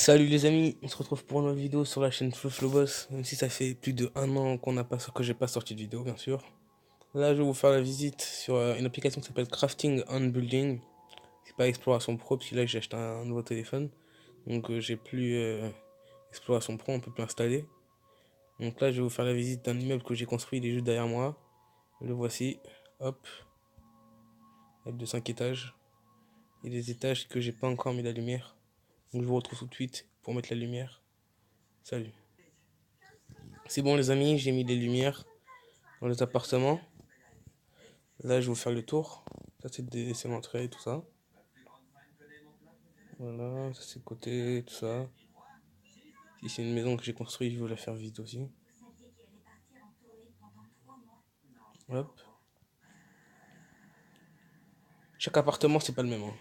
Salut les amis, on se retrouve pour une nouvelle vidéo sur la chaîne Boss, même si ça fait plus de 1 an que j'ai pas sorti de vidéo bien sûr. Là je vais vous faire la visite sur une application qui s'appelle Crafting and Building. C'est pas Exploration Pro parce que là j'ai acheté un nouveau téléphone. Donc j'ai plus Exploration Pro, on peut plus installer. Donc là je vais vous faire la visite d'un immeuble que j'ai construit, il est juste derrière moi. Le voici, hop, immeuble de 5 étages. Et des étages que j'ai pas encore mis la lumière. Donc je vous retrouve tout de suite pour mettre la lumière. Salut. C'est bon les amis, j'ai mis les lumières dans les appartements. Là je vais vous faire le tour. Ça c'est l'entrée et tout ça. Voilà, ça c'est le côté, tout ça. Si c'est une maison que j'ai construite, je vais vous la faire visite aussi. Hop. Chaque appartement c'est pas le même, hein.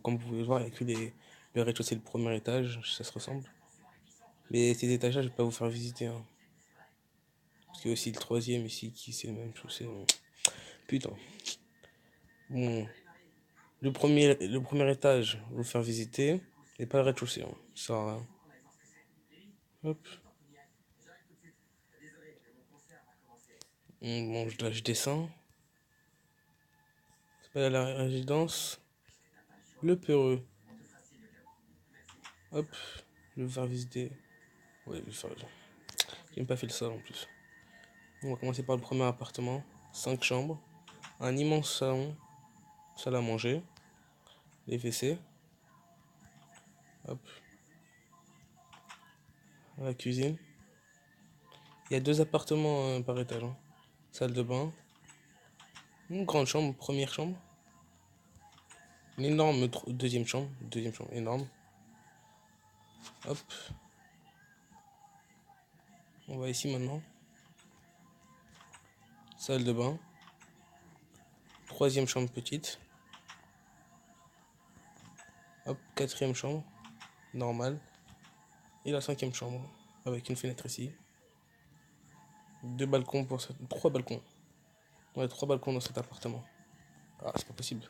Comme vous pouvez voir, il n'y a que le rez-de-chaussée et le premier étage, ça se ressemble. Mais ces étages-là, je vais pas vous faire visiter, hein. Parce qu'il y a aussi le troisième ici qui c'est le même chaussée. Putain. Bon. Le premier étage, je vais vous faire visiter. Et pas le rez-de-chaussée, hein. Ça sert à rien. Hop. Bon, là, je descends. C'est pas la résidence. Le Peureux. Hop. Je vais vous faire visiter. Ouais, je vais faire. J'ai même pas fait le salon en plus. On va commencer par le premier appartement. 5 chambres. Un immense salon. Salle à manger. Les WC. Hop. La cuisine. Il y a 2 appartements par étage, hein. Salle de bain. Une grande chambre, première chambre. Une énorme deuxième chambre. Deuxième chambre énorme. Hop. On va ici maintenant. Salle de bain. Troisième chambre petite. Hop, quatrième chambre. Normale. Et la cinquième chambre. Avec une fenêtre ici. 2 balcons pour ça. 3 balcons. Ouais, 3 balcons dans cet appartement. Ah, c'est pas possible.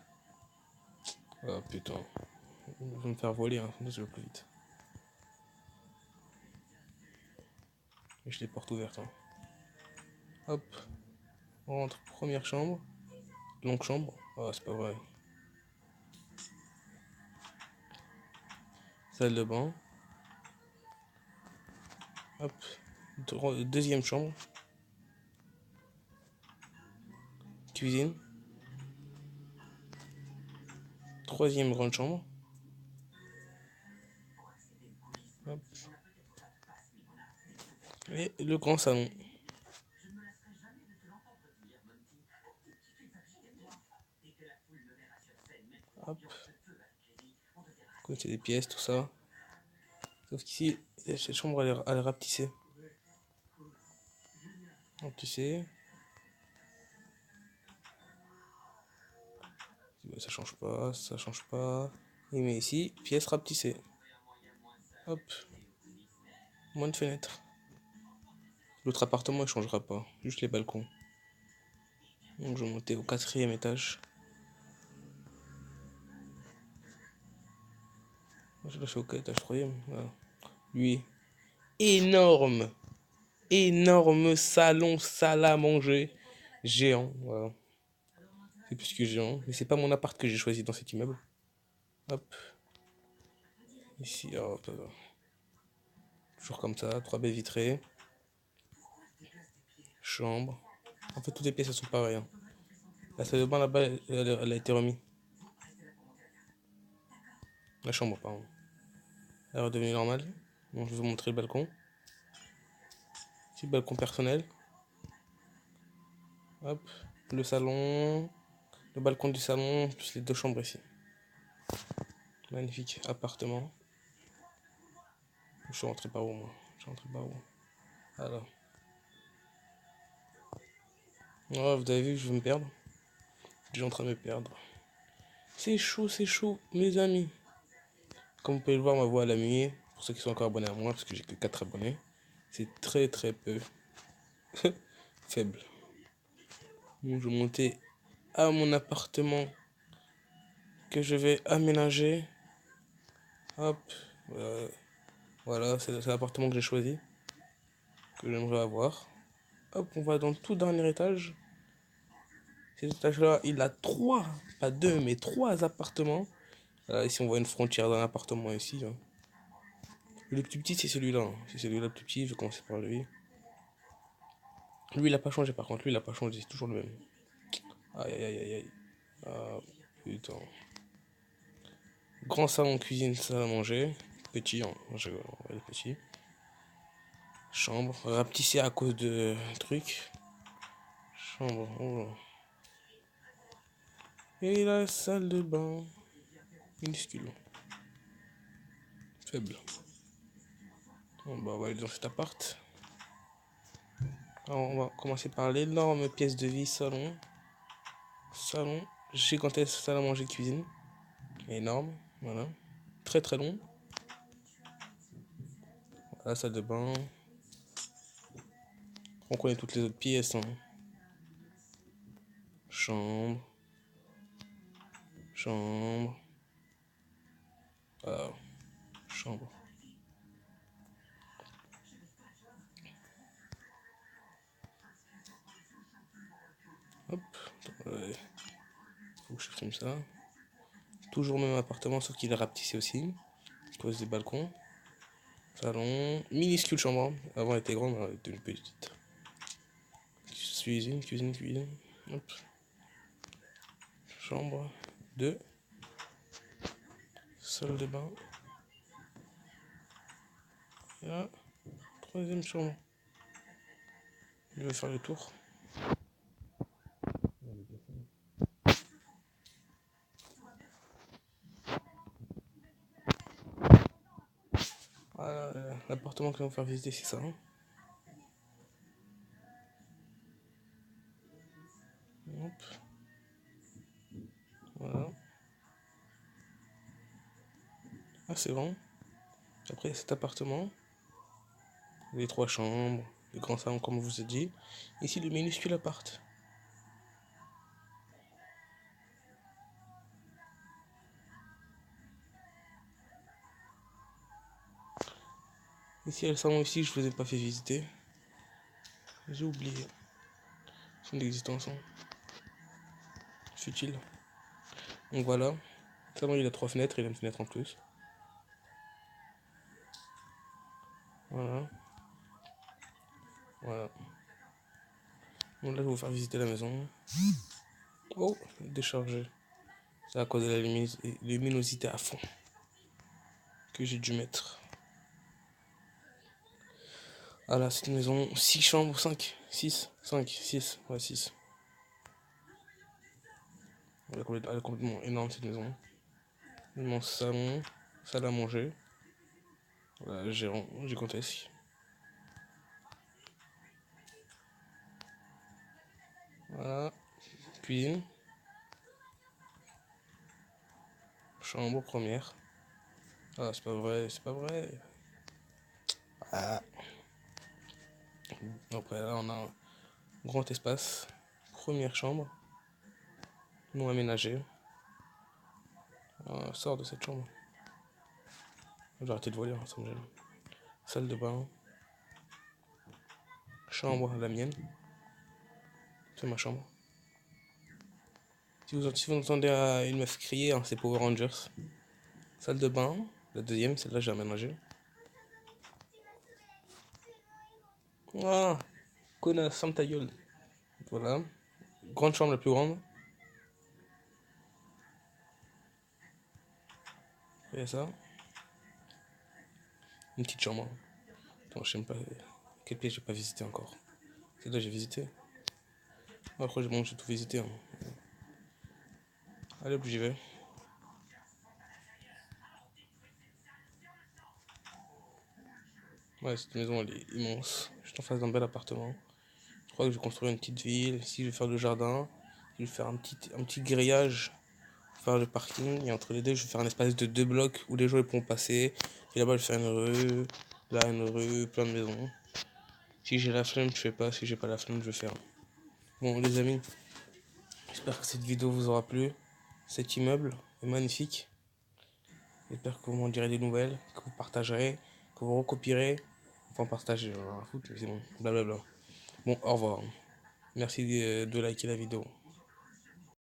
Ah putain. Je vais me faire voler, hein. Je vais plus vite. Et je les porte ouvertes, hein. Hop. On rentre. Première chambre. Longue chambre. Ah, c'est pas vrai. Salle de bain. Hop. Deuxième chambre. Cuisine. Troisième grande chambre. Hop. Et le grand salon. Hop. Côté des pièces, tout ça. Sauf qu'ici, cette chambre, elle est rapetissée. Rapetissée. Ça change pas, ça change pas. Il met ici, pièce rapetissée. Hop. Moins de fenêtres. L'autre appartement, il changera pas. Juste les balcons. Donc je vais monter au 4e étage. Je suis au étage 3e. Voilà. Lui. Énorme. Énorme salon, salle à manger. Géant. Voilà. C'est plus que géant. Mais c'est pas mon appart que j'ai choisi dans cet immeuble. Hop. Ici, hop. Toujours comme ça. 3 baies vitrées. Chambre. En fait, toutes les pièces elles sont pareilles, hein. La salle de bain là-bas, elle a été remise. La chambre, pardon. Elle est redevenue normale. Donc je vais vous montrer le balcon. Petit balcon personnel. Hop. Le salon. Le balcon du salon, plus les 2 chambres ici. Magnifique appartement. Je suis rentré par où moi? Je suis rentré par où? Alors. Oh, vous avez vu que je vais me perdre? Je suis en train de me perdre. C'est chaud, mes amis. Comme vous pouvez le voir, ma voix elle a mué. Pour ceux qui sont encore abonnés à moi, parce que j'ai que 4 abonnés. C'est très peu. Faible. Donc je vais monter à mon appartement que je vais aménager. Hop. Voilà, c'est l'appartement que j'ai choisi, que j'aimerais avoir. Hop, on va dans le tout dernier étage. Cet étage-là, il a trois, pas deux, mais trois appartements. Voilà, ici, on voit une frontière d'un appartement ici, hein. Le plus petit, c'est celui-là, hein. C'est celui-là le plus petit, je vais commencer par lui. Lui, il a pas changé, par contre. Lui, il a pas changé, c'est toujours le même. Aïe, aïe, aïe, aïe, aïe. Ah, putain. Grand salon, cuisine, salle à manger. Petit, hein. Je le petit. Chambre. Rapetissé à cause de trucs. Chambre. Oh. Et la salle de bain. Minuscule. Faible. Bon, bah, on va aller dans cet appart. Alors, on va commencer par l'énorme pièce de vie, salon. Salon. Gigantesque salle à manger, cuisine. Énorme. Voilà. Très très long. La salle de bain. On connaît toutes les autres pièces, hein. Chambre. Chambre. Ah, chambre. Hop. Ouais. Faut que je filme ça. Toujours le même appartement, sauf qu'il est rapetissé aussi. À cause des balcons. Salon. Minuscule chambre. Avant, elle était grande, elle était une petite. Cuisine, cuisine, cuisine. Hop. Chambre 2. Salle de bain. Et là, troisième chambre. Je vais faire le tour. Voilà, l'appartement que je vais vous faire visiter, c'est ça, hein. Hop. Voilà. Ah, c'est bon. Après, cet appartement. Les trois chambres. Le grand salon, comme je vous ai dit. Ici, le minuscule appart. Ici, il y a le salon ici, je ne vous ai pas fait visiter. J'ai oublié son existence, hein. Futile. Donc voilà. Le salon, il a trois fenêtres, il a une fenêtre en plus. Voilà. Voilà. Donc là, je vais vous faire visiter la maison. Oh, déchargé. C'est à cause de la luminosité à fond que j'ai dû mettre. Voilà, c'est une maison 6 chambres, 5, 6, 5, 6, ouais, 6. Elle est complètement énorme cette maison. Mon salon, salle à manger. Voilà, gigantesque. Voilà, cuisine. Chambre première. Ah, c'est pas vrai, c'est pas vrai. Ah. Après, là, on a un grand espace. Première chambre. Non aménagée. Ah, sors de cette chambre. Je vais arrêter de voler, hein, ça me gêne. Salle de bain. Chambre, la mienne. C'est ma chambre. Si vous entendez une meuf crier, hein, c'est Power Rangers. Salle de bain. La deuxième, celle-là, j'ai aménagée. Ah, connasse, ferme ta gueule. Voilà. Grande chambre la plus grande. Et ça. Une petite chambre. Attends, je sais même pas quelle pièce j'ai pas visité encore. Celle-là, j'ai visité. Après, j'ai tout visité, hein. Allez, hop, j'y vais. Ouais, cette maison, elle est immense. Je suis en face d'un bel appartement. Je crois que je vais construire une petite ville. Ici, je vais faire le jardin. Je vais faire un petit grillage pour faire le parking. Et entre les deux, je vais faire un espace de 2 blocs où les gens ils pourront passer. Et là-bas, je vais faire une rue. Là, une rue, plein de maisons. Si j'ai la flemme, je fais pas. Si j'ai pas la flemme, je vais faire. Bon, les amis, j'espère que cette vidéo vous aura plu. Cet immeuble est magnifique. J'espère que vous m'en direz des nouvelles, que vous partagerez, que vous recopierez, enfin partager, c'est bon, blablabla. Bon, au revoir. Merci de liker la vidéo.